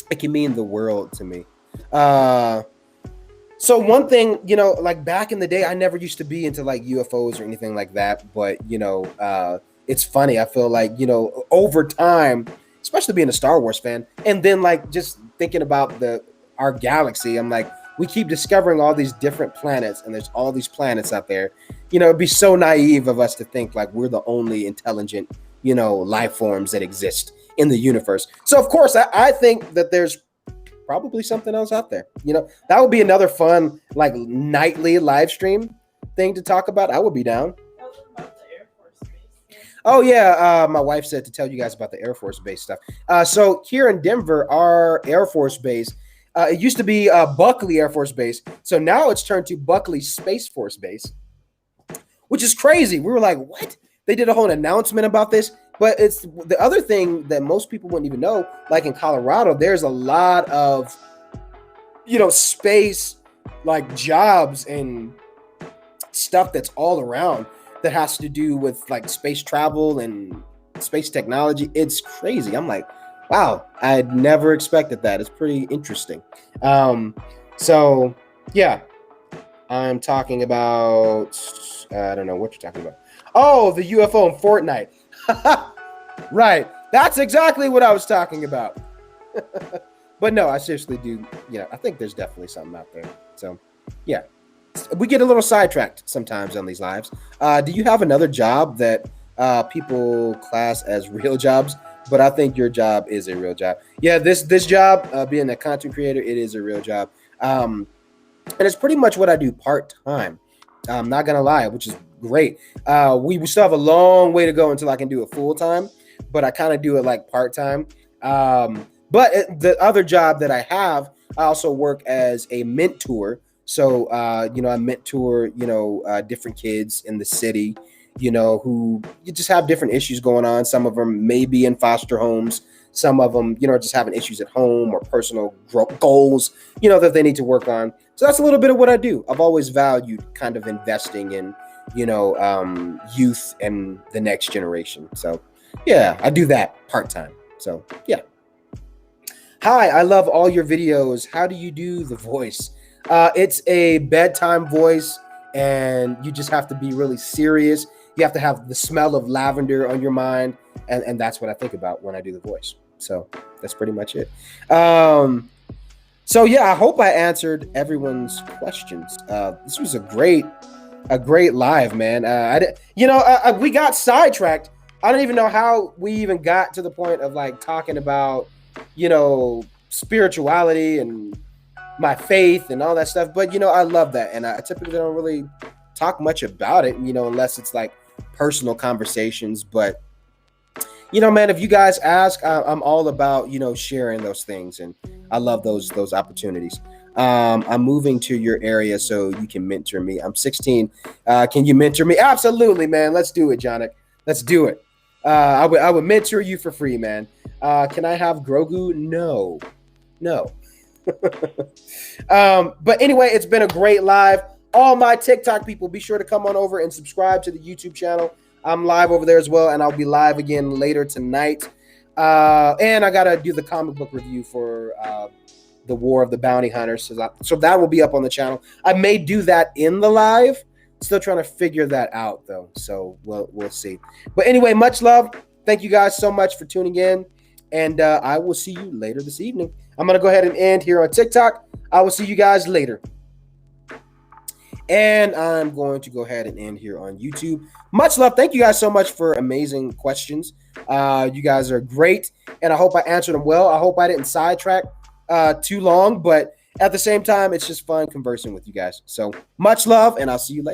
It can mean the world to me. So one thing, like back in the day, I never used to be into like UFOs or anything like that. But it's funny. I feel like over time, especially being a Star Wars fan, and then like just thinking about our galaxy, I'm like, we keep discovering all these different planets, and there's all these planets out there. It'd be so naive of us to think like we're the only intelligent, life forms that exist in the universe. So of course, I think that there's probably something else out there. That would be another fun, like nightly live stream thing to talk about. I would be down. Oh yeah, my wife said to tell you guys about the Air Force Base stuff. So here in Denver, our Air Force Base, it used to be Buckley Air Force Base. So now it's turned to Buckley Space Force Base, which is crazy. We were like, what? They did a whole announcement about this. But it's the other thing that most people wouldn't even know, like in Colorado, there's a lot of, space like jobs and stuff that's all around that has to do with like space travel and space technology. It's crazy. I'm like, wow, I'd never expected that. It's pretty interesting. So yeah, I'm talking about, I don't know what you're talking about. Oh, the UFO in Fortnite. Right. That's exactly what I was talking about. But no, I seriously do. I think there's definitely something out there. So yeah, we get a little sidetracked sometimes on these lives. Do you have another job that people class as real jobs? But I think your job is a real job. Yeah, this job, being a content creator, it is a real job. And it's pretty much what I do part-time. I'm not going to lie, which is great. We still have a long way to go until I can do it full-time, but I kind of do it like part-time. But the other job that I have, I also work as a mentor. So, I mentor, different kids in the city, who you just have different issues going on. Some of them may be in foster homes. Some of them, just having issues at home or personal goals, that they need to work on. So that's a little bit of what I do. I've always valued kind of investing in, youth and the next generation. So yeah, I do that part-time. So yeah. Hi, I love all your videos. How do you do the voice? It's a bedtime voice, and you just have to be really serious. You have to have the smell of lavender on your mind. And that's what I think about when I do the voice. So that's pretty much it. So yeah, I hope I answered everyone's questions. This was a great live, man. We got sidetracked. I don't even know how we even got to the point of like talking about, spirituality and my faith and all that stuff. But, I love that. And I typically don't really talk much about it, unless it's like personal conversations. But, man, if you guys ask, I'm all about, sharing those things. And I love those opportunities. I'm moving to your area so you can mentor me. I'm 16. Can you mentor me? Absolutely, man. Let's do it, Jonik. Let's do it. I would mentor you for free, man. Can I have Grogu? No. But anyway, it's been a great live. All my TikTok people, be sure to come on over and subscribe to the YouTube channel. I'm live over there as well, and I'll be live again later tonight. And I gotta do the comic book review for the War of the Bounty Hunters, so that will be up on the channel. I may do that in the live. Still trying to figure that out though, so we'll see. But anyway, much love. Thank you guys so much for tuning in, and I will see you later this evening. I'm gonna go ahead and end here on TikTok. I will see you guys later. And I'm going to go ahead and end here on YouTube. Much love. Thank you guys so much for amazing questions. You guys are great, and I hope I answered them well. I hope I didn't sidetrack too long, but at the same time, it's just fun conversing with you guys. So much love, and I'll see you later.